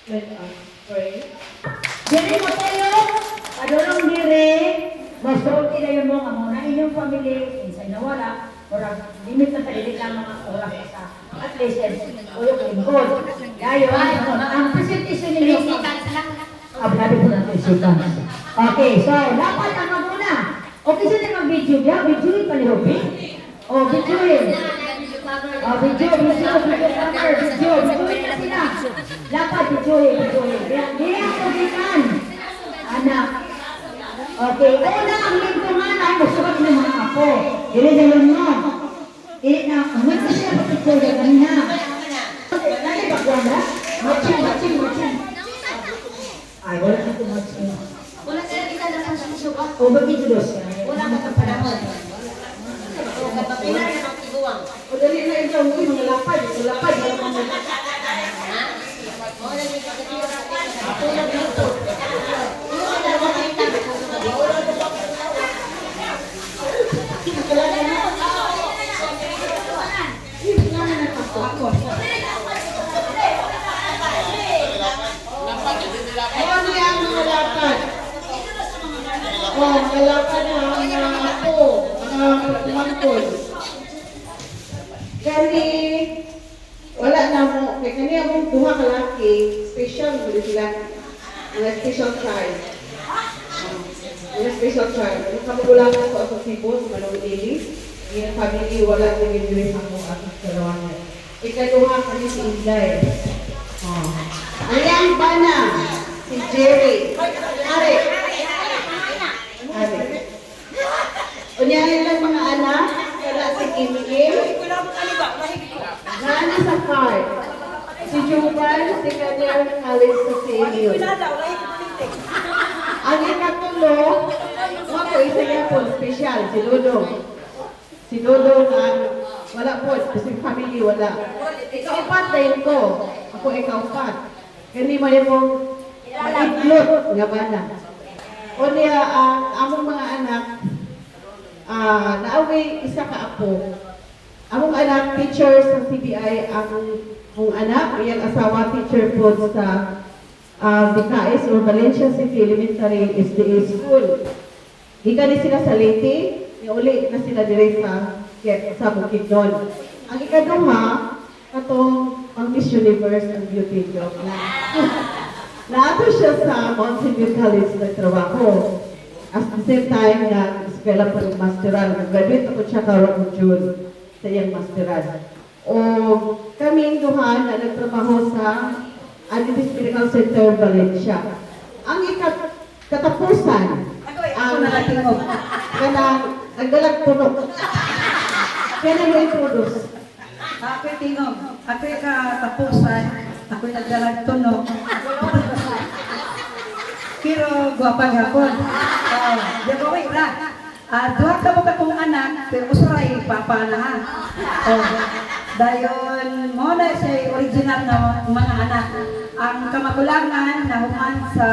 Let us pray. Diri mo tayo, adorong diri, masulti na yun mo, amo na inyong family, insay nawala, orang limit na tayo lang mga oras sa at least, uyok lingkod. Dahil, ang presentation ninyo, abnado po natin sitan. Okay, so, dapat ang maguna. Okay, saan yung mag-video niya? Video yung palihobi? O, video yun. Video yung sila. Dapat video yun. Hindi ang kubitan. Anak. Okay, una ang lintungan ay masukat ng mga apo. Hindi na yun mo. Hindi na, umat na siya pagkakul na kanina. Nani ba kuwan na? Matching. Ay, wala na ito matching. Wala sila kita na sa susukat. O, bakit ito dos? Wala ka sa panahon. O, kapapinar na ng tiguang. O, dali na ito. Mga lapad. Wala mga lapad. Ha? O, lagi ka katira sa tingin. Tulad dito. Yung sila makita. Ano yan mga lapad? Mga lapad na mga apo, mga pumangkol. Kani, wala na mo, kani akong duha kalaki, special mo sila, mga special child. Mga special child. Ang kamugulangan ko ako si Boss, Manong Ili, yung family, wala ko yung sa akong aking karawangan. Ikaduha kami si Inday. Ayan ba na? Si Jerry. Ari. Unyahin lang mga anak. Wala si Kim. Nana sa car. Si Juban, si Kanyang Kalis sa Emil. Ang ikatulo, ako isa niya po special, si Dodong. Si Dodong ang wala po, kasi family wala. Ikaw pat din ko. Ako ikaw pat. Kani mo yung itlot nga ba na. O niya, among mga anak, naaway isa ka apo. Among anak, teacher sa CBI, among anak, iyang asawa, teacher po sa BKS or Valencia City Elementary SDA School. Ika ni sila sa Leyte, uli na sila dire sa Bukidnon. Ang ikaduha, katong ang Miss Universe and Beauty job na. Naato siya sa Mount Sinai College nagtrabaho. At the same time, nag-eskwela pa ng masteral. Nag-graduate ako siya karoon ng June sa iyang masteral. O kaming duha na nagtrabaho sa Adventist Medical Center, Valencia. Ang katapusan, ang nakatingog, nagdalag tunok. Kaya na mo introduce. Ako'y tingog, ako'y katapusan, ako'y nagdalag tunog. Pero guwapa gapon. Di ba wait lang? Duha ka mo katong anak, pero usuray papa na ha. Dayon mo na siya original na mga anak. Ang kamagulangan na human sa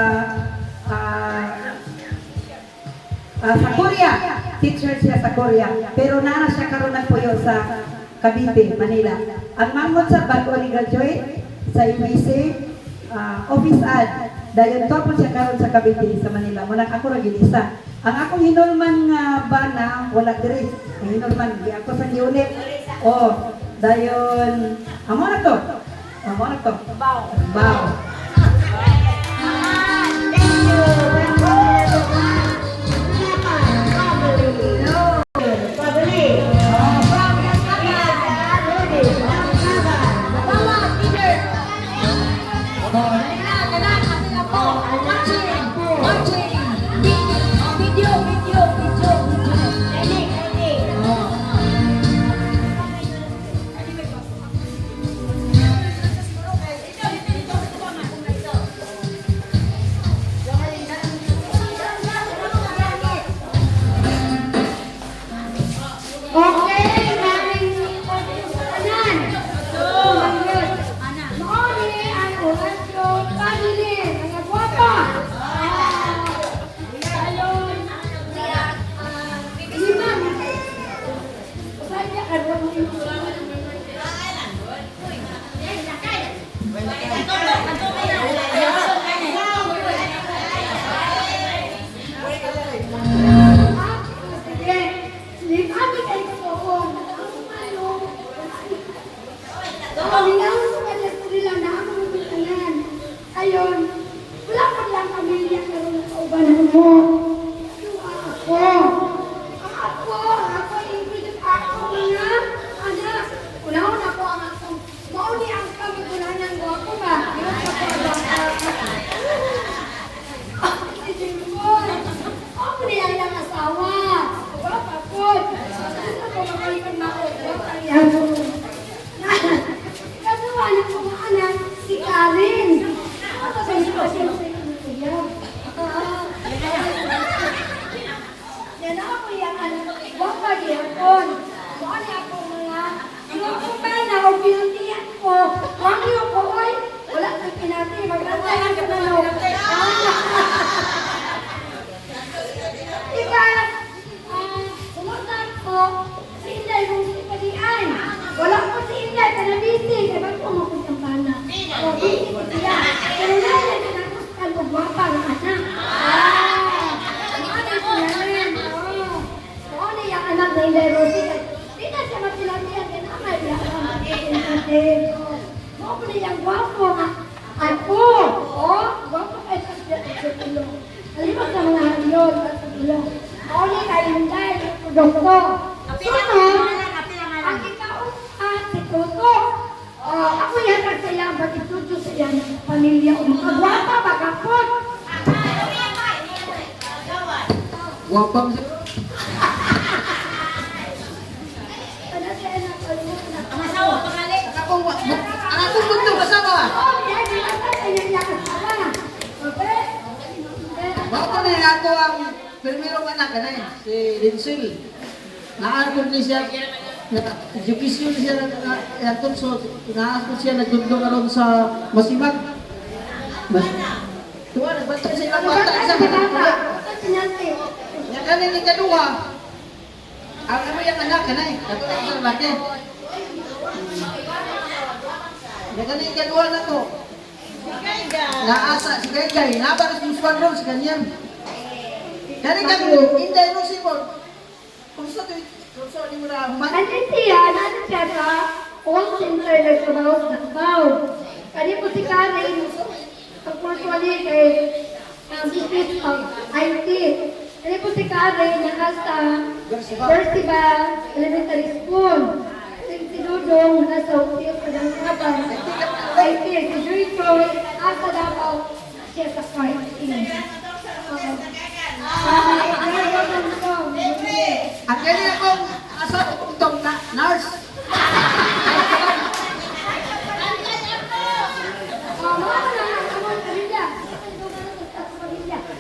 Korea. Teacher siya sa Korea. Pero nana siya karon nagpuyo sa Cavite, Manila. Ang mangon sa bago ni graduate sa UBC, office ad. Dayon to po siya karon sa Cavite sa Manila. Muna ako ra gid isa. Ang akong hinulman nga bana wala diri. Ang hinulman di ako sa unit. Oh, dayon amo na to. Amo na to. Bao. Okay, maraming pagkasalan. Mauli ang Horatio Family, mga gwapa. Ayun, lima. Saya kan Ayun, wala pa lang pamilya karon sa ubanan mo. Ako, ibig ako mga anak. Una-una ko ang akong, mauni ang kami kunanan ko ako ba? Ako niya ang asawa. Wala pa po. Ano ko makalikan na ako? Kasuwa na ko mga anak, si Karen. Ako sa sitwasyon sa iyo. Yan ako yung anak. Huwag magyapon. Huwag ako mga. Yung kumana o pinuntihan ko. Huwag niyo ko, oy. Wala kang pinati. Maglantayan ka na no. Diba? Sumutan ko. Si Inday kung si Padian. Wala ko si Inday. Kanabisi. Kaya ba't ko mo kung kampana? O, busy ko siya. Pero nalang kinakustan ko guwapa ng anak. Anak na Inday Rosie, di na siya matilamihan din amay bilang mo ko niyang gwapo nga ako, gwapo kayo sa tulong. Halimot sa mga halyon at sa tulong. Ako niya kayo Inday, doktor. Sunod, ang ikaw at si Toto. Ako yan nagsaya, ba't ituto sa yan ng pamilya o makagwapa, magkapot. Wapang Ang mundo kasama. Bago na ako ang primerong anak na si Linsel. Naarapon niya siya, education siya naton so naarapon siya nagdundong aron sa Masimag. Tuwa, nagbantay sa ilang bata. Yang kanin yung kadua, ang ano yung anak ka na eh, katulad sa laki. Yang kanin yung kadua na to, naasa si Gaygay, nabaras yung swan ron si kanyan. Kanin ka mo, Inday Rosie mo, kumusta to kumusta ni mo na human? Andun siya, nandun siya sa call center na trabaho sa Davao. Kani po si Karen, pagpurtuali kay business of IT. Kani po si Karen, nasa Perciba Elementary School. Si Dudong, nasa Util, Padangkabang, IT. Si Joy Troy, nasa Davao, siya sa quarantine. Ang kanin akong asawa itong nurse.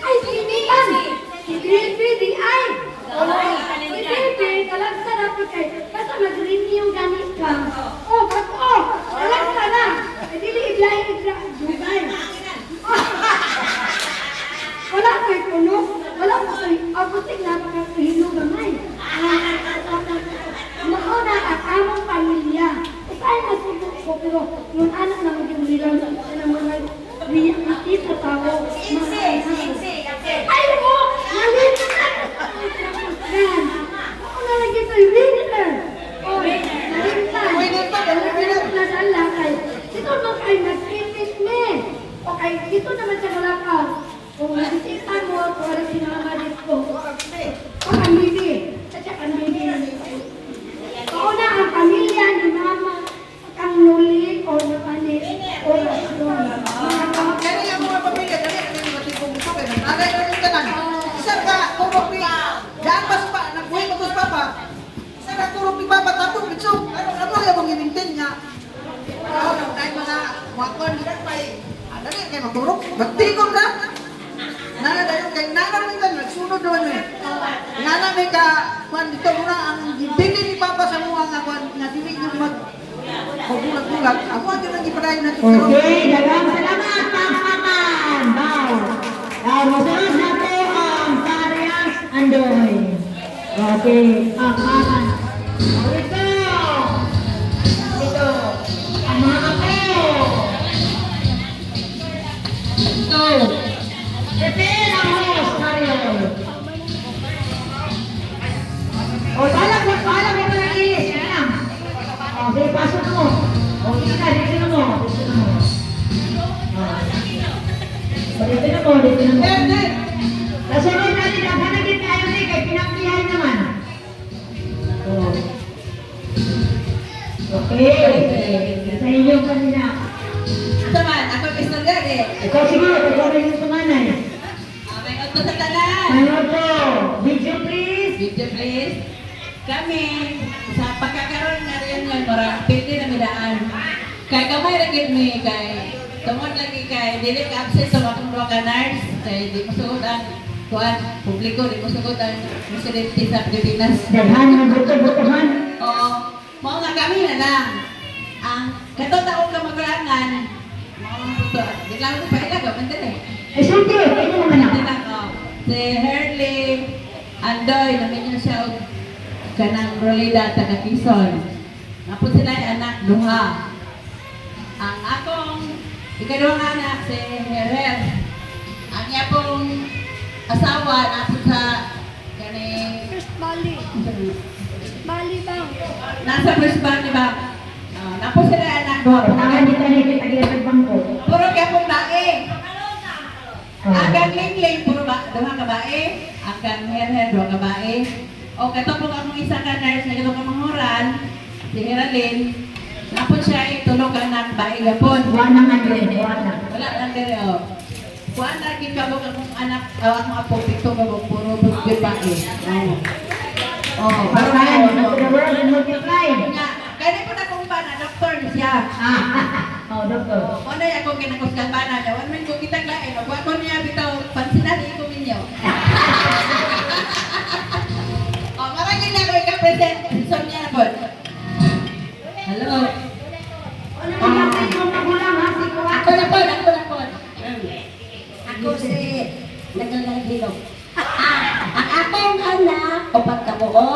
Ay, si Mikan! Si Gilby, di ay! Si Gilby, talagsa na po kay, basta mag-renew ganit ka. Oh, bago! Talagsa na! Ay, dili iblay, dugay. Wala ko'y puno, wala ko'y abutik na makakahilo gamay. Mauna ang among pamilya. Isa'y nasubok ko, pero yung anak na maging nilang sa mga reality sa tao. Agay na rin ka lang. Isa ka, kurok ni, daan pas pa, nagbuhay mo pa pa. Isa ka, kurok ni Papa, tapos, bitso, ano yung mong inintin niya? Oo, nagtayo mga wakon, hindi pa eh. Ano rin, kayo magkurok, magtigong ka. Nana dayo kay nana rin ka, nagsunod naman eh. Nana may ka, kwan, dito muna, ang bili ni Papa sa mga nga, kwan, nga dili niyo mag, bulag-bulag. Ako ang yun ang ipadayo na ito. Okay, dagang salamat, Pagpaman. Bow. Masunod na po ang Parias Andoy. Okay, Pagpaman. Ito. Ito. Ang mga apo. Ito. Prepare ang host, Mario. O, talag mo na ilis. Yan lang. Okay, pasok mo. Okay na, dito na mo. Dito na mo. Dito na mo, dito na mo. Kasunod natin, naghanagin tayo ni, kay pinaktihan naman. Oh. Okay. Sa inyo kanina. Saman, ako yung istorya eh. Ikaw siguro, ikaw rin yung tumanay. May auto sa tanan. Ano po? Video please. Video please. Kami, sa pagkakaroon nga rin yun, marang pili na midaan. Kaya kamay lagi mi, kay tumod lagi kay, dili ka absent sa akong mga nurse, kay di mo sugod ang kuhan, publiko, di mo sugod ang residente sa Pilipinas. Daghan ng buto-butuhan. Oo, mga nga kami na lang. Ang katot ako kamagulangan, mga buto, di lang ko pa ilaga, mandali. Ay, sige, ito naman ako. Hindi lang, oh. Si Herly Andoy, namin niya siya og kanang Rolida taga Quezon. Napod sila yung anak duha. Ang akong ikaduhang anak si Herer. Ang iya pong asawa napod sa kani First Bali. Bali bang? nasa Brisbane ba? Napod sila yung anak duha. Tangan dito na kita gilapit bangko. Puro kaya pong bae. Oh. Agang Lingling, puro duha ka bae. Agang Herer, duha ka bae. O katapos akong isa ka nurse na gano'ng kamanguran, si Heralyn, napon siya tulog anak bae gapon. Wala nga din, wala. Wala lang dire o. Kuan na gikabog akong anak, akong apo pito kabog puro bugyo bae. Oh, Bakalan, the world will multiply. Kaya po na kong bana, doktor ni siya. Oh, doktor. O na akong kinakuskan bana niya, one man ko kitang lain, magwa ko niya bitaw, pansinan ko minyo. Oh, marami na ako ika-present. Sonia na po. Hello. Ano yung mga magulang ha? Si Kuya? Ako na po, ako na po. Ako si naglalagilog. Ang akong anak, upat ka buo,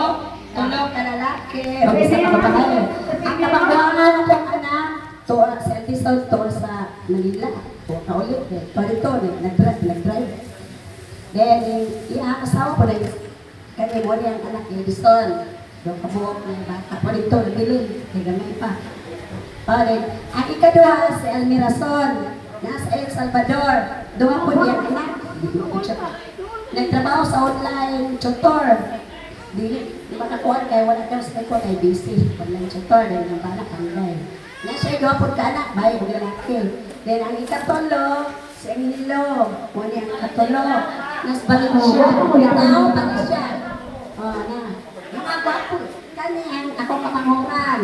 tulog ka lalaki, o isa ka babae. Ang kabaguangan akong anak, tuwa sa episode, tuwa sa Manila. Tuwa ka ulit, tuwa dito, nag-drive. Then, yung asawa ko na kami mo niyang anak ni Edison. Yung kabuok na bata ko dito, nabilin, kay gamay pa. Then, ang ikaduha si Almirason, nasa El Salvador. Duha po niyang anak. Nagtrabaho sa online tutor. Di makakuha kay wala daw sa ko kay busy. Online tutor, dahil yung bala kanday. Nasa duha po ka anak, bahay mo lalaki. Then, ang ikatulo, si Emilio, muna ang ikatulo. Nas Valencia, tao Valencia. Oh, na. Mga gwapo, kani ang ako kapanguran.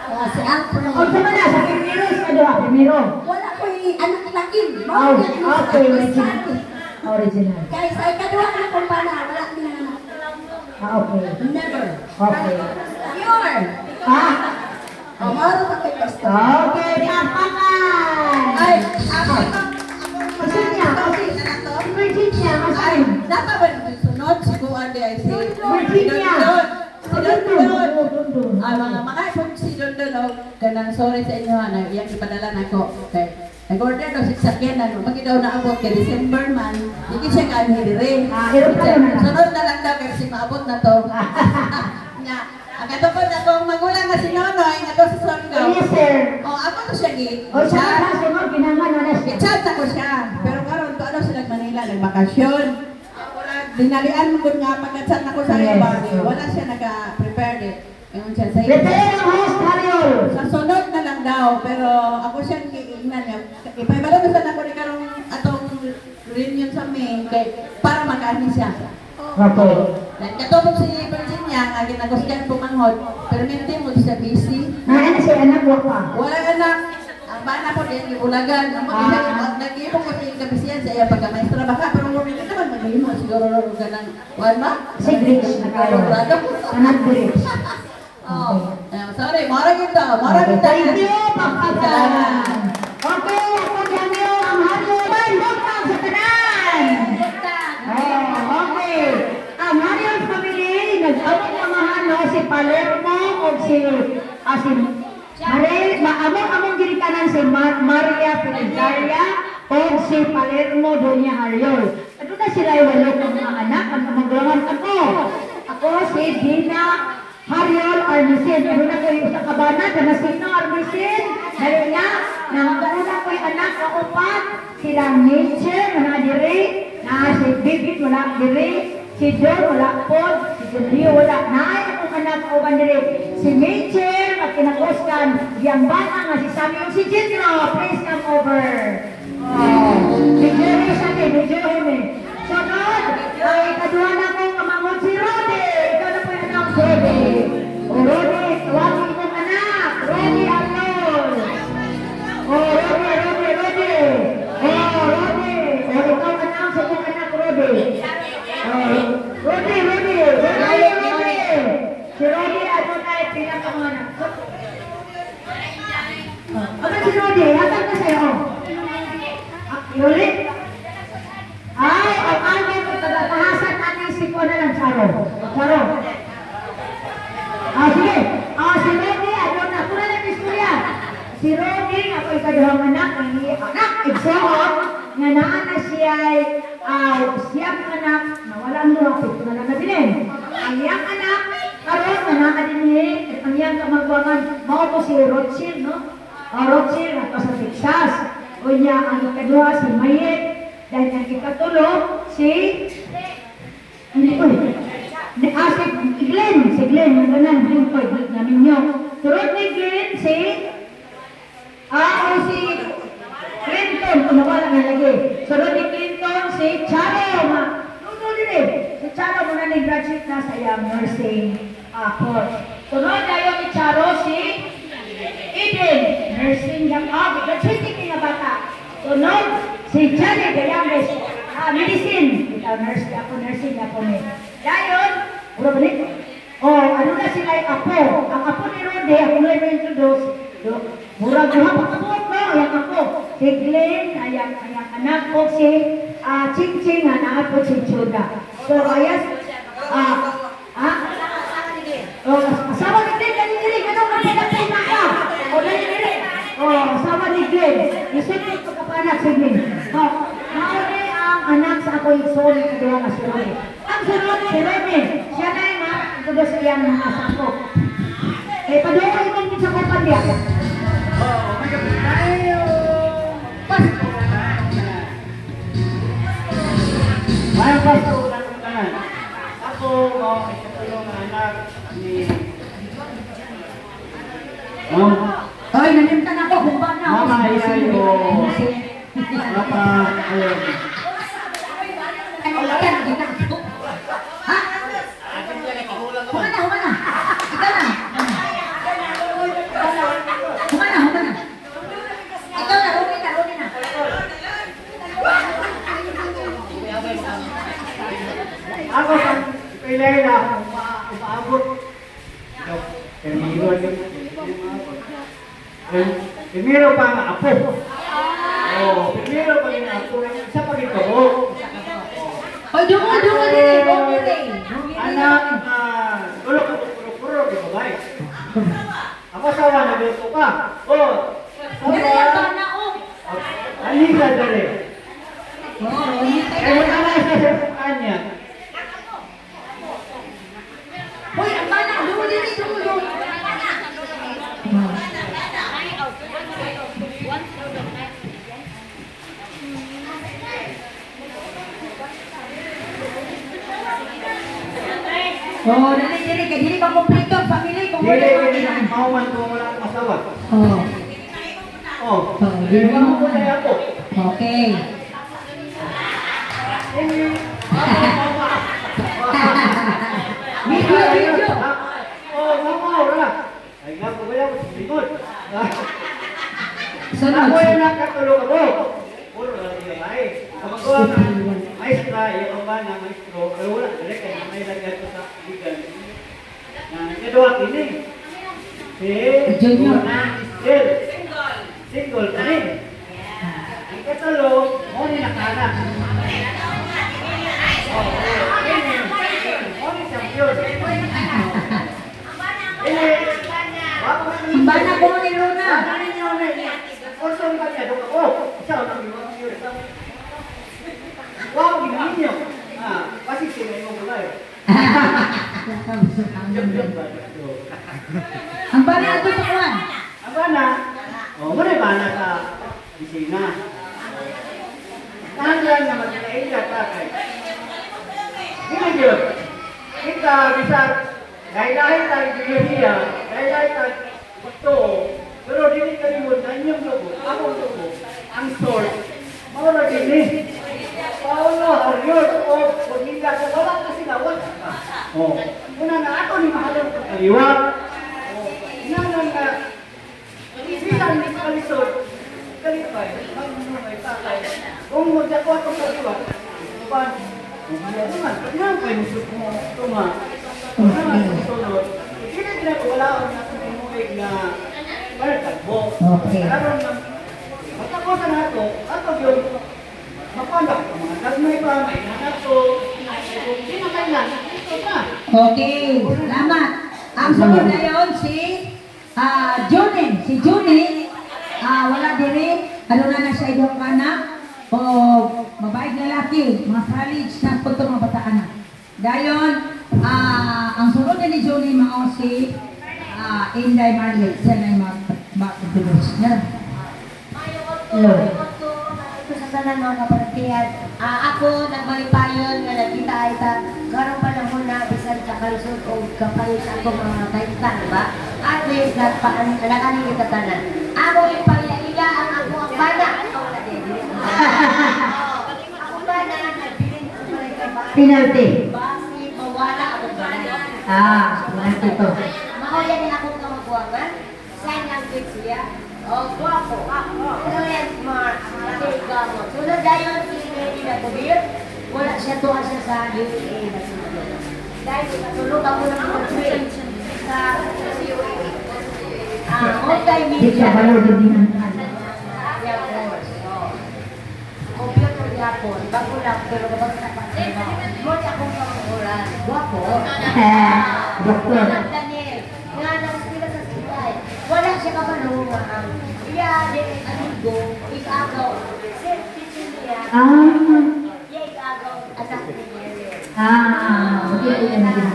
Si Alfred. O, sa mana? Sa Primero, sa doha, Primero. Wala ko anak lakin. Oh, okay, original. Original. Kaya sa ikaduha na kong bana, wala din anak. Okay. Never. Okay. Pure. Ah, Oh, maro pa kay Kristo. okay, Pagpaman. Ay, ako Virginia, Virginia, Ay, masahin. dapat ba naman sunod? Si Kuan di ay si Virginia. Si Dondon. Dondon. Mga ipong si Dondon, o, kanang sorry sa inyo, na iyang ipadala na ko. Okay. Nag-order daw si sakyan, ano, pag daw naabot kay December man, hindi siya kaanhidiri. Aeroplano na lang. Sunod na lang daw kasi maabot na to. Nga, ang katapos na kong magulang na si Nonoy, nga to sa Surigao. Yes, sir. O, ako to siya O, sa siya. mana, sunod, ginangan mo na siya. I-chat ako siya. Pero karon to ano sila Manila, nagbakasyon. Wala, dinalian mo ko nga pagka-chat ako sa Yes. iba. Wala siya naka-prepared eh. Ngayon siya sa Prepare ang host, Mariol. sa sunod na lang daw, pero ako siya kiignan niya. Ipaibalabas na ako ni karong atong reunion sa May kay para mag-ani siya. Okay. Katulog si Virginia nga ginagusgan pumanghod, pero minti mo siya busy. Na si anak ko pa. Wala anak. Ang bana po din ibulagan. Ang mga nag-iipon ko sa kabisiyan sa iya pagka-maestra baka pero mo minti naman mag-iimo siguro ganang wala. Si Grace na kayo. Anak Grace. Oh, sorry, mara kita, mara kita. Thank you, Pagkakan. Okay, ako dyan yung ang Haryo's Butang sa tanan. Okay. Ang Haryo's family, nag-awag na mahalo si Palermo o si among girikanan si Maria Felizaria o si Palermo Doña Haryol. Ano na sila yung walo ng mga anak? Ang kamaglangan ako. Ako si Dina Haryol Armisin. Ano na ko yung sa kabanat na sino Armisin? Dahil na, nangaguna ko yung anak na upat. Sila Nature, na diri. Na si Bibit, wala diri. Si John, wala po. Si Julio, wala. Naay akong anak ko ba diri. Si Nature, at kinakuskan. Yang bata nga si Sammy o si Jitro. Please come over. Si Jerry sa akin, si Jerry. Sunod, ay kaduha na kong kamangon si Rodi. Ikaw na po yung anak, Rodi. O Rodi, tawagin mong anak. Rodi Arnold. O Rodi. O Rodi. O ikaw anak sa kong anak, Rodi. Rodi. Si Rodi, ano na yung pinakamangan. Ano si Rodi? Hatag na sa'yo. Yulit? Ay, ang ano ko, tahasan natin si ko na lang, Charo. Sige. Si Rodi, ano na, kuna lang istorya. Si Rodi, ako ikaduhang anak, igsoon, nga naan na siya ay, siyang anak, nawalang lumapit, na lang nabilin. Ang iyang anak, karon na nakadinhi, ang iyang kamagwangan, mao po si Rothschild, no? Rothschild, at sa Texas. O niya, ang ikaduha, si Mayet, dahil ang ikatulo, si Glenn, yung ganan, Glenn namin nyo. Turot ni Glenn, si Clinton, kung nawala nga lagi. Turot ni Clinton, si Charo, si Charo muna ni-graduate na sa iyang nursing course. Turot tayo ni Charo, si Eden, nursing yung graduate nga bata. Tunod, si Janet, the youngest, medicine. Ikaw, nursing ako ni. Dayon, puro balik. Ano na sila yung apo? Ang apo ni Rodi, ako na yung introduce. Murag na pagkabuot mo, yung apo. Si Glenn, ayang anak ko si Ching, anak ko si Chuda. So, ayas, asawa ni Glenn, ganyan, ganun, kapilapay na ka. Asawa ni Glenn, isipin ko kapanak si Glenn. Mauli ang anak sa ako yung soli na doon na si Rodi. Ang sunod, si Rodi, siya na yung tudo sa iyang mga asapo. Padoon ko yung sa kumpanya. Mayang pasto ulang ng tanan. Ako, ikatulong na anak ni... Ay, nalimtan ako kung ba na ako. Mama, iyayo. Papa, ayun. Ay, kita. Ha? Humana. Ikaw na. Humana. Ikaw na, Rodi na. Ako, pilay na umaabot. Primero pa nga apo. Primero pa nga apo. Isa pa rin kabo. Hoy, dungo din. Anak, puro, di ba ba? Ako sawa na dito ka. Dili ang bana, oh. Alisa dali. Rodi, Kaya mo na sa kanya. hoy, ang bana, dungo din. Dili ka kompleto ang family kung wala ka Dili, na. mauman kung wala akong asawa. Dili Dili mo ko na ako. Okay. Hindi. Video. Oh, mamaw ra. Ay nga po kaya ko sinigod. Sunod. Ako yung nakatulog ako. Puro lang yung ay. Kapag ko ang maestra, yung ba na maestro, pero wala direct kaya may lagyan ko sa legal. Na nagawa kini. Si Junior. Una Isel. Single pa rin. Ang katalo, mo ni nakanak. Mo ni champion. Ang bana ko ni Luna. Kurso ba niya? Siya ang wow, ginanyo. Pasti sila yung mulay. Ang bana ito sa kuwan. Ang bana, muna bana sa bisina. Tahan na magkailat ka kay. Hindi yun. Kita bisa, dahil tayo biolohiya, dahil tayo ito, pero dili kayo mo, kanyang logo, akong logo, ang source, mawala din eh. Paulo, Ariol, o Bonilla, wala na sila, wala ka. Una na ako ni mahalong kaliwa. Inalang na, bilang ni Kalisod, kalipay, may tatay. Kung mo dyan ko atong kaliwa, pan, naman, kanyang kayo mo tuma. Sunod. Hindi na wala ako na kumulig na tagbo. Okay. Karon na, magtakosan na ito, ato yung mapandak, mga nagmay pa, may nanak ko, hindi na kailan, ito na. Okay, salamat. Ang sunod na yun si Junin. Si Junin, wala diri, ano na siya idong anak, o mabayad lalaki, mga college na punto mga bata anak. Dayon, ang sunod na ni Junin mao si Inday Marlet, siya na yung mag-tulos niya. Hello. Ito sa tanan mga kapartihan. Ako, nagmalipayon nga nagkita ay karong panahon na bisan sa kalisod o kapalit ako mga kaitan, ba? At least, nakanin kita tanan. Ako yung pagyaila ang ako ang bana. Ako bana, nagbilin ko sa mga kay bana. Penalty. Basi, mawala ako bana. Penalty to. Mahoya din akong kamabuangan. Sign language siya. Guwapo. Fluent smart. Kasi gamo. Sunod dayon si Lady na Kabir. Wala siya tuwa siya sa UAE na sunod. Dahil katulog ako ng mga train sa UAE. Di siya balo din ang Computer yapon. Bago lang, pero kapag napatrabaho. Muli akong kamukuran. Guwapo. Doktor. Daniel, nga nang sila sa sibay. Wala siya kamalungan. Iya, amigo, ikagaw. Sir, teaching niya. Iya, ikagaw. Anak ni Mary. Hindi ko na din.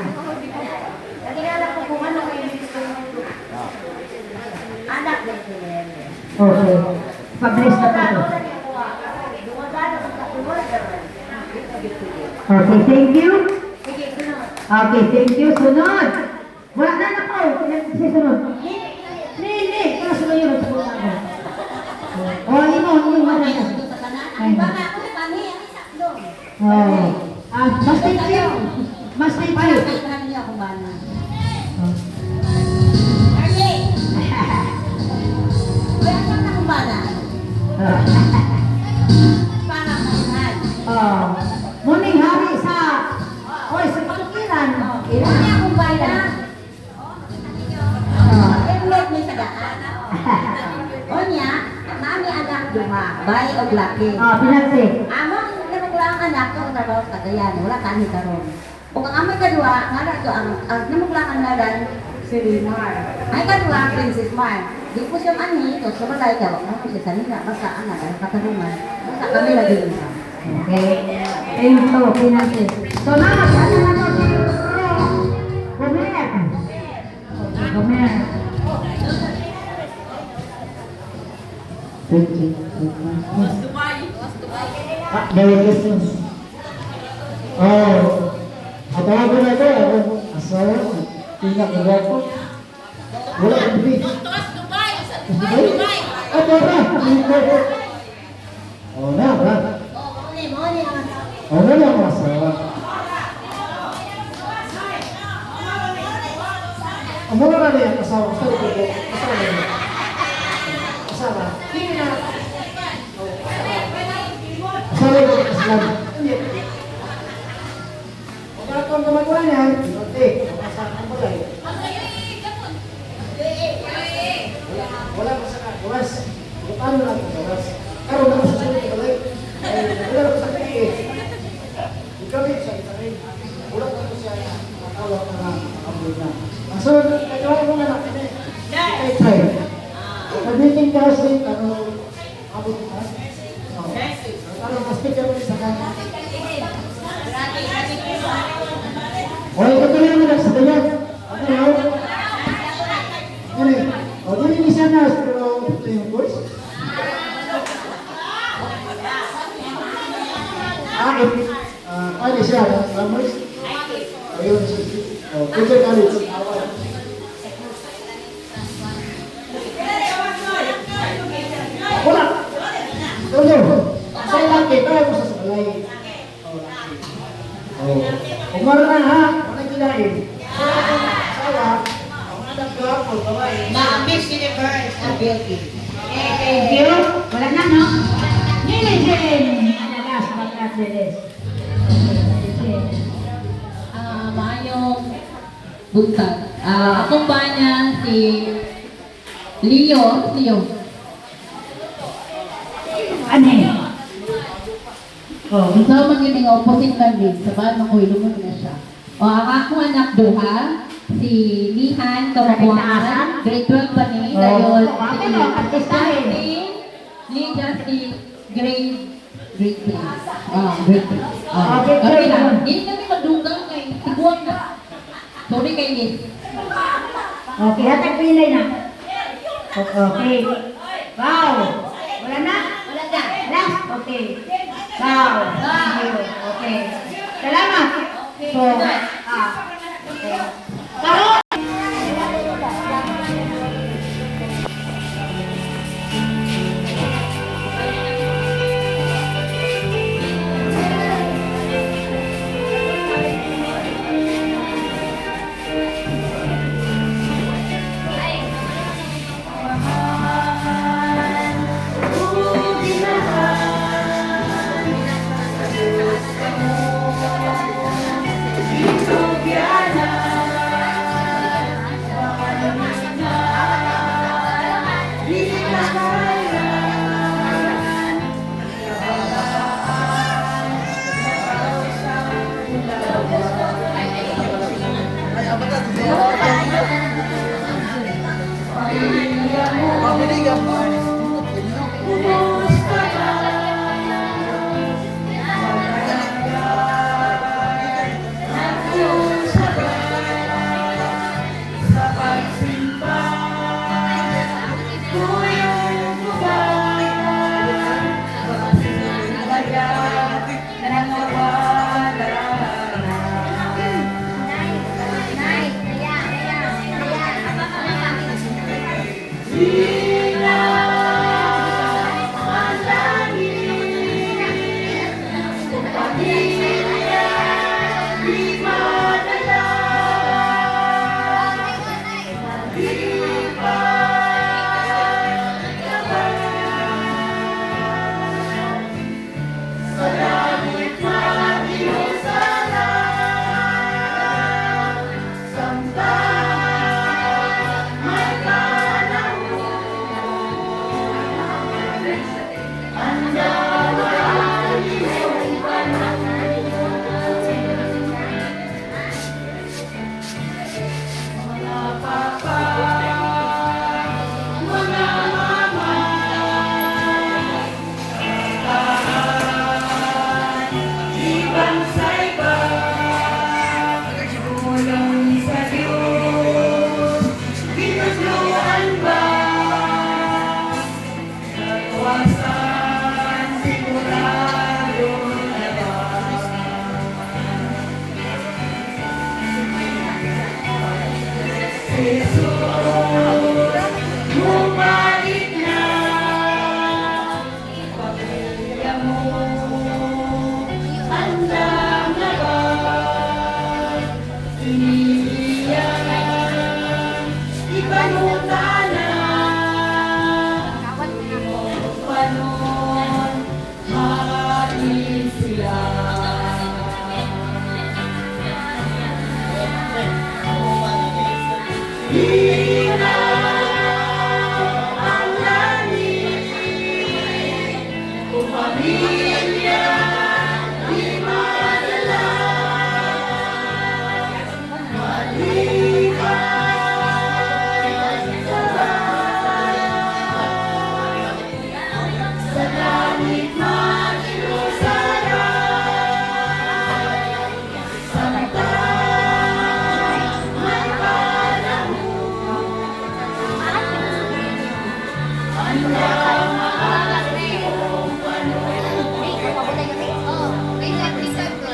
Nagingala ko kung ano kayo gusto mo. Anak ni Mary. Okay. Pablis na to. Okay, thank you. Sige, sunod. Okay, thank you. Sunod. Wala na po. Si sunod. Hindi. Para sunod yun. Sunod ako. O, hindi mo na. Baka ako na kami, ang isakdo. Mas thank you. Mas thank you. Kailangan niya akong bana. Arlie! Wala kang akong bana. Para maunhan. Muning hari sa pagkilan. Kailangan niya akong bana. Enrolled may tagaan. O niya, mami anak luma, bay o laki. Pinagsi. Amang namuglang anak ko na ba Cagayan, wala kani karon. Kung ang amay kadua, nga na ito ang namuglang anak si Rimar. Ay kadua, Princess Mar. Di po siya ani, to sa balay ka, ano siya sanina, basta anak, ang katarungan. Basta kami lagi niya. Okay. Thank you, pinagsi. So na, ano na to si Gomer. Gomer. Thank you. Merry Christmas. At ako na ito, ako asawa, pinag-uwa ko. Wala ang bibig. Dubai? Ito na, na, ba? Moni ang Wala lang asawa. Mura na yan asawa. Asawa ko. Asawa na. Asawa. Hindi na. Asawa ko kaslan. Hindi. Wala kang gumagawa niyan. Hindi. Kasama ang bagay. Wala pa sa kawas. Paano lang sa kawas? Karoon na sa sunod ka lang. Wala pa sa kaya. Ikaw rin sa rin. Wala pa siya matawag na amoy na. Ang sunod, kagawa mo nga natin eh. Ikay try. Pag-meeting ka kasi, abot ka. Parang mas-speaker mo sa kanya. Wala ka tuloy mo na sa kanya. Ano? Ano eh? O, dili ni sana pero ito yung course. Kali siya, Ramos. Ayun, Teacher College. Wala. Tuloy. Sa laki, kaya mo sa sabalay. Umara na ha, wala kilain. Sawa, ang anak ko ako, babae. Miss Universe ang beauty. Thank you. Wala na, no? Nilisin! Last but not the least. Maayong buntag. Akong banya si Leo. Ano yun? Oh, unsa man gini nga opposite man din sa bana ko ilumon na siya. O ang akong anak duha si Lihan Kabuangan, grade 12 pa ni dayon okay no, artistahin. Lee Justin grade 3. Grade 3. Okay, Okay grade lang. one. Hindi kami magdugang kay tiguan na. Sorry kay Liz. Okay, hatag pilay na. Okay. Wow! Wala na? Wala na. Last? Okay. Wow! Thank you. Okay. Salamat! So, okay. Karon! Sila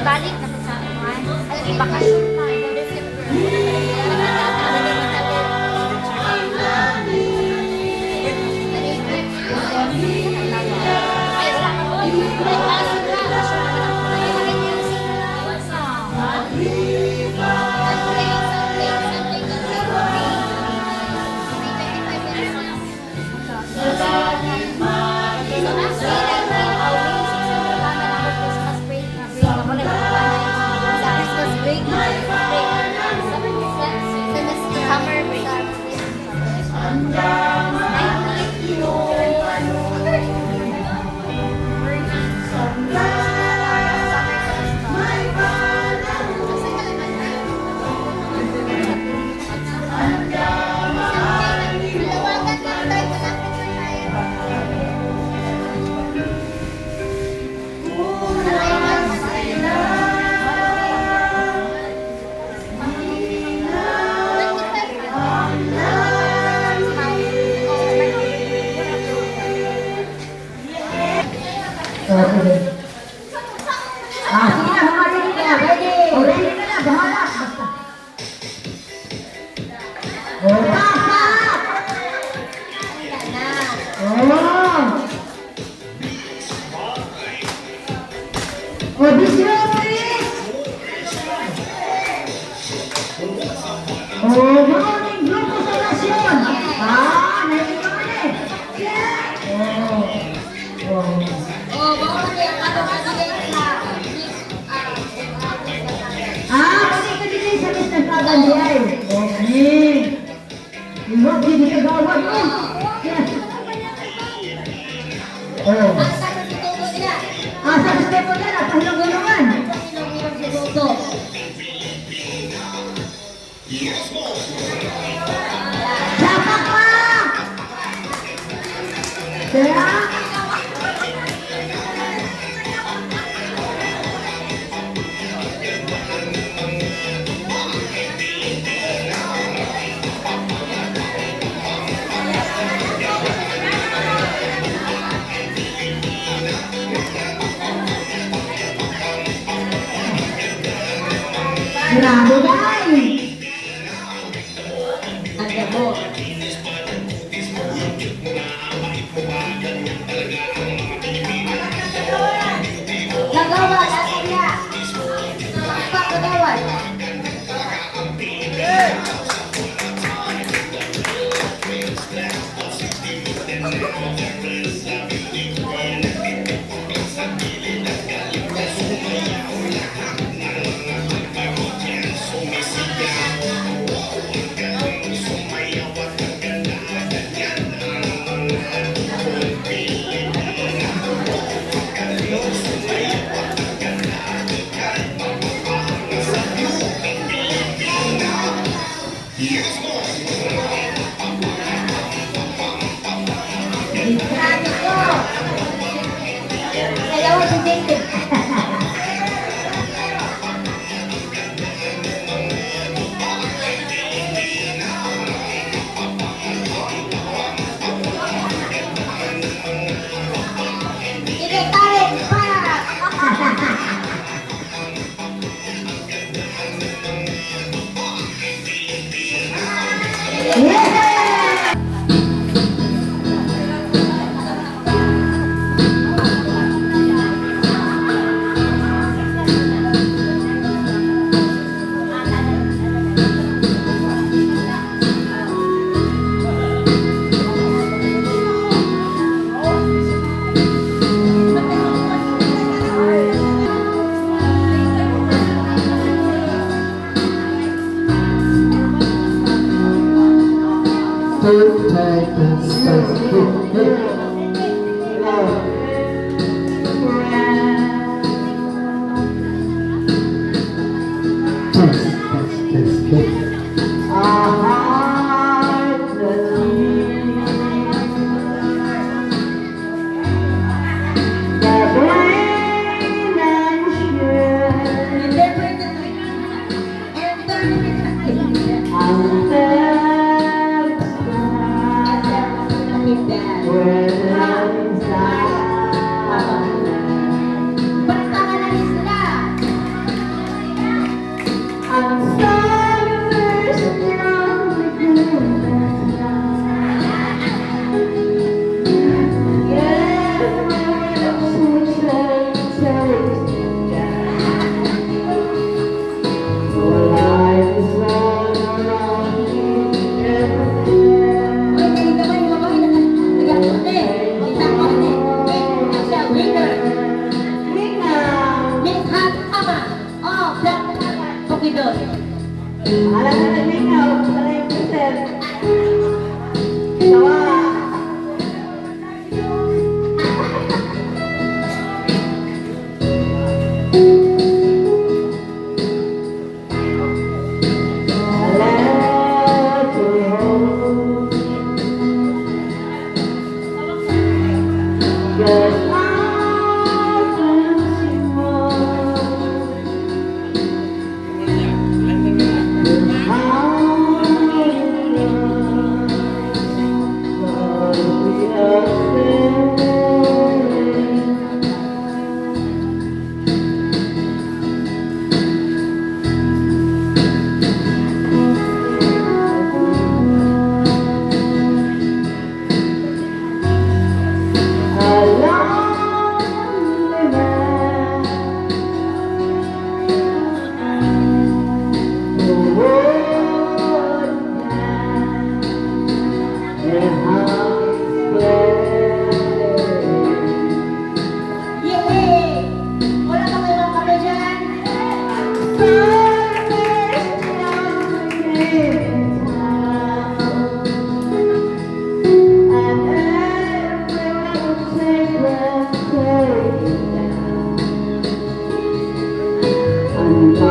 Balik na sa aman. Ay, bakasyon na. Summer break. Sige na, mga ready ka. Ready. Ready ka na, bahala. Basta. Oh, bawal na yung ano-ano din sa Kasi ka din sa business na ganyan. Okay. Iwag din ka gawad mo. ang sagot ni Tugo nila. Sa respeto na, napahilong-hilongan. Ilong-ilong si Tugo. Dapat pa! Kaya? Grabe guys! Ang dabo. Gagawa, nasa niya. Pagkagawa. Grabe ko. Sayawan si Jacob. Sige, tarik pa. Where Okay, muna.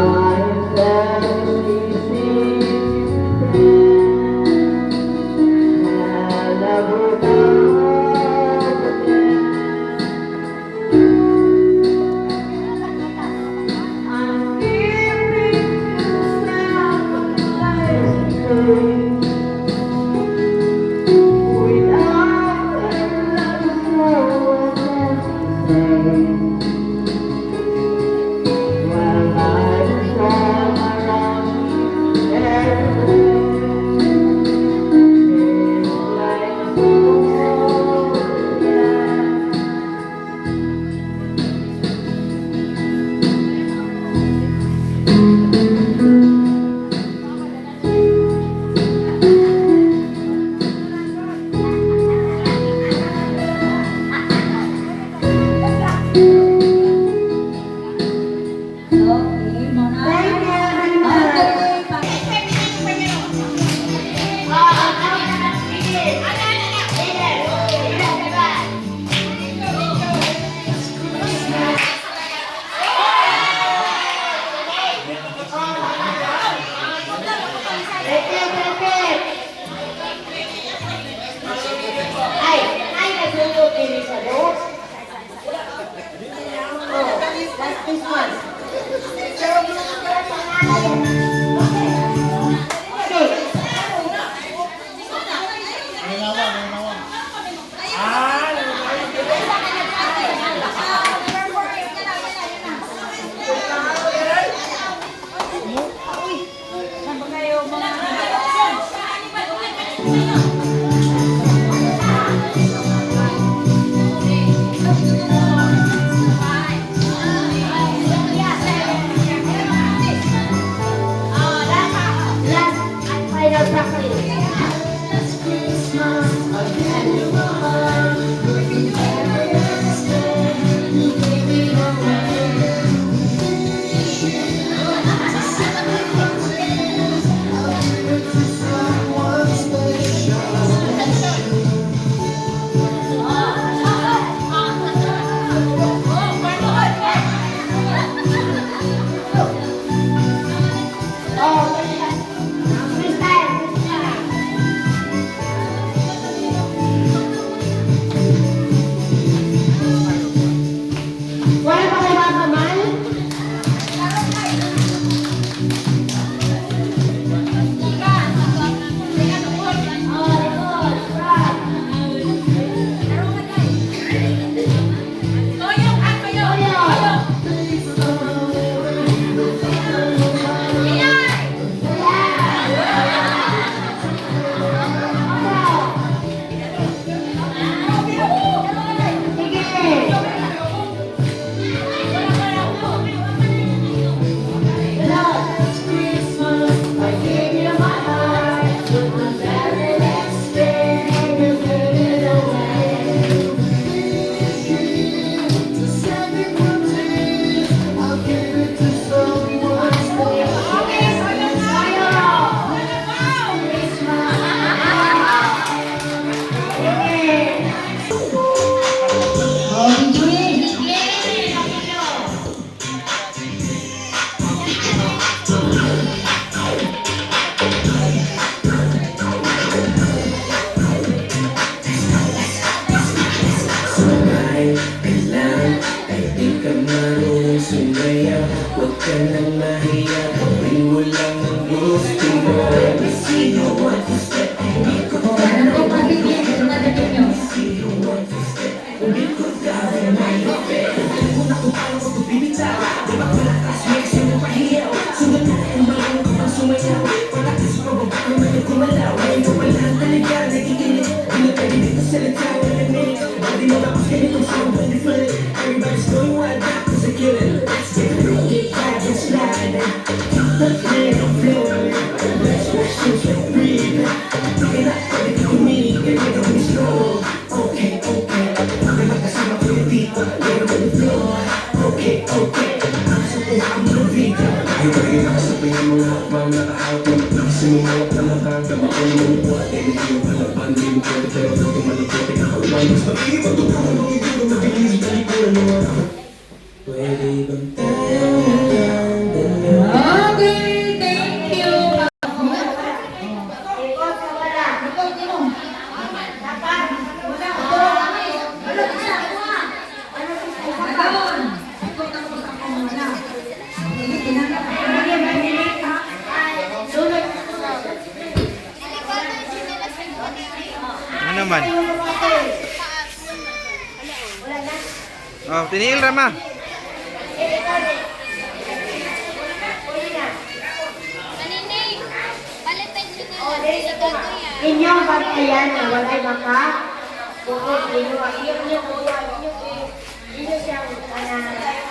This one. Huwag ka nang mahiya, gawin mo lang ang gusto mo. Sino want to step? Hindi ko kaya Sino want to step? Hindi ko kaya may kapit. Alam mo na kung paano ko ito bibitaw. Di ba palakas, may sino pahiyaw. Sunod na kung balang ko pang sumayaw. Palakas pa ba baka naman kumalaw. Ngayon ko pala ang talaga, nagiginig. Hindi na pwede dito sa litaw, nalanig. Bakit mo tapos ganitong sound, when they flip. Everybody's going wild, cause I kill it. Let's get it, get back and slide. Let's get it, flow. Let's wash things like breathe. Pagin na, pwede ka kumilig, ganyan ako ni slow. Okay, okay. Bakit magkasama ko yung dito, ganyan ako ni flow. Okay, okay. Nakasapin ako ng video. Yung pagiging nakasapin yung mga habang naka-out. Nagising mo mga talatang, tama ko naman yung buhat. Hindi yung palapan, hindi mo pwede, pero ito tumalapot. Ikakawan, mas pag-ibig, matupang mo yung dulo, mabilis, talikuran mo. Pwede bang tayo lang naman. Oh, tiniil ra ma. Inyong bantayan na walay maka bukod ninyo. Inyo siyang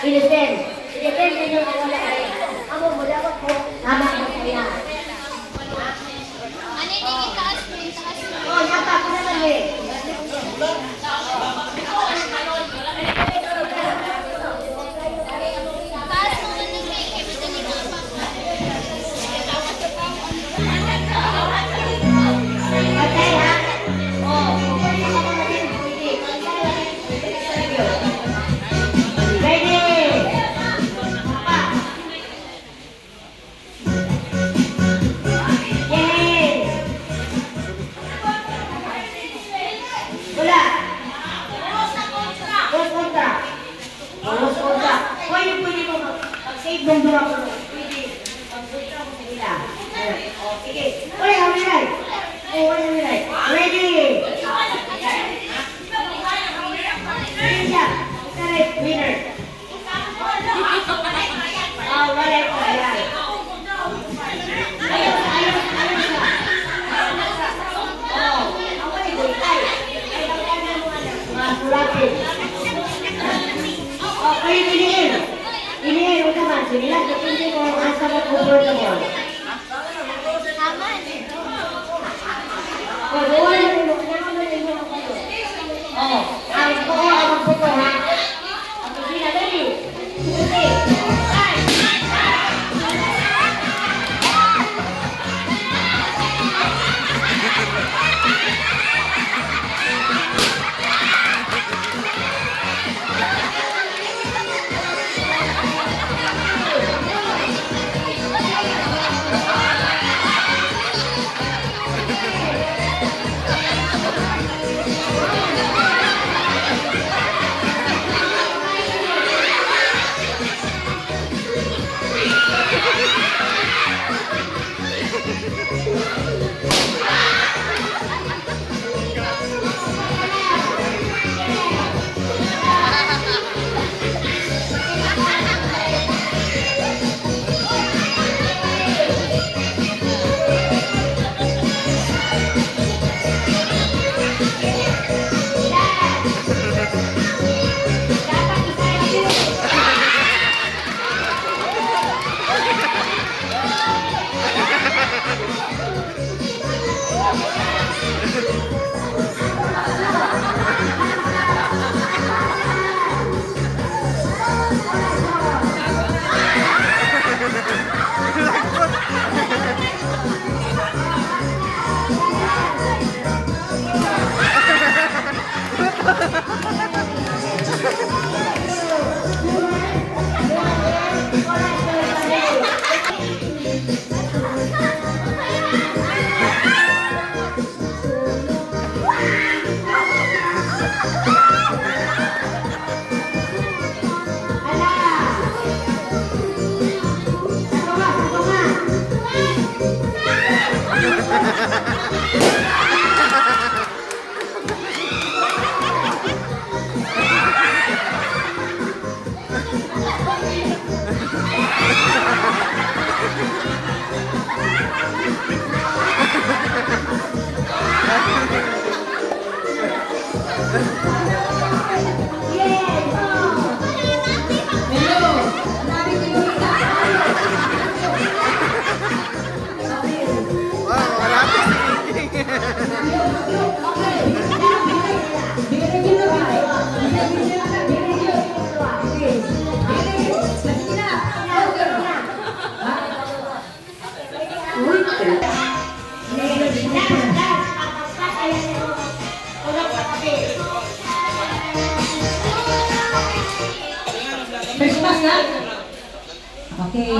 i-defend. I-defend ninyo na wala ay amo mo dapat po namang bantayan. Oh, yata ko naman eh. Patay ha? Oh, pwede ka naman din. Pwede. Papa. Yay! Wala. Dos kontra. Dos kontra. Pwede mo mag-save ng dura ko. Pwede. Mag-kontra mo sa nila. O, sige. Uy, hamiray. Oh, hamiray. Ready. Correct, winner. Oh, wala ko. Ayan. Ayos na. Oh, ang wala ko. Ay, ang mga sulapin. Oh, kayo piliin. Piliin mo naman. Sige lang, depende mo ang comfortable. Oh, doon na mo. Oh, ang puto ha. Ang kusina dali. Okay. Christmas na? Okay.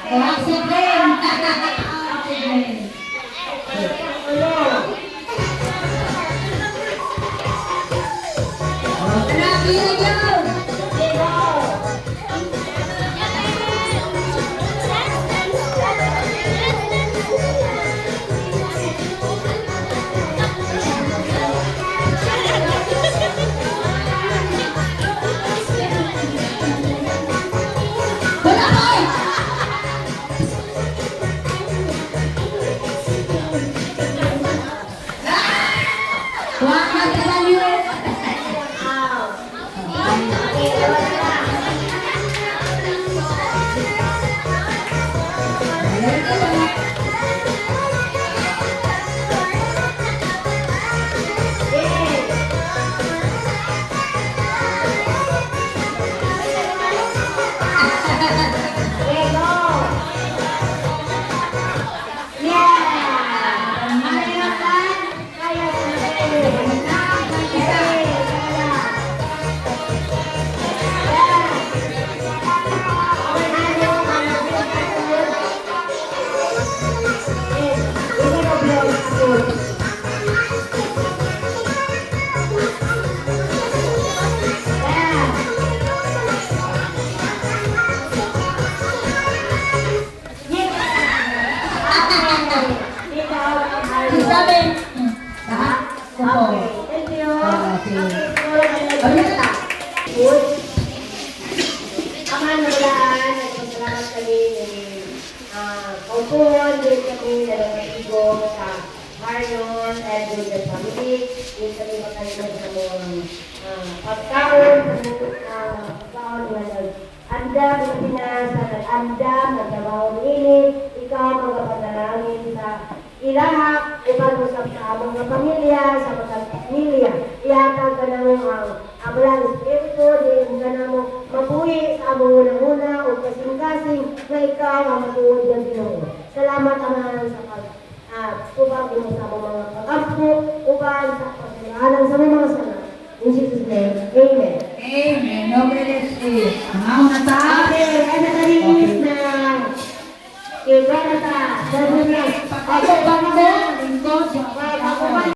Oxygen! Oxygen! Grabe yun! Wala ko! Huwag magkalayo! Sabi. Lahat? Oo. Thank you. Okay. Ama naman, nagpasalamat kami kaupuan, din kami nalagatigo sa Marion and with the family. Din kami makalimag sa mga pagkaon, pagkaon nga anda, Pilipinas, sa nag-anda, nagtrabaho ini, ikaw magapanalangin sa ilaha, upag-usap sa mga pamilya, sa mga pamilya. Ihatag ka na mo ang amalang espiritu, din ka na mo mabuhi sa among una-una o kasing-kasing na ikaw ang matuod ng Ginoo. Salamat naman sa upang mo sa among mga pag-ampo, upang sa pagkailangan sa mga sana. In Jesus' name, Amen. Amen. No, bless you. Ang ako na ta. Amen.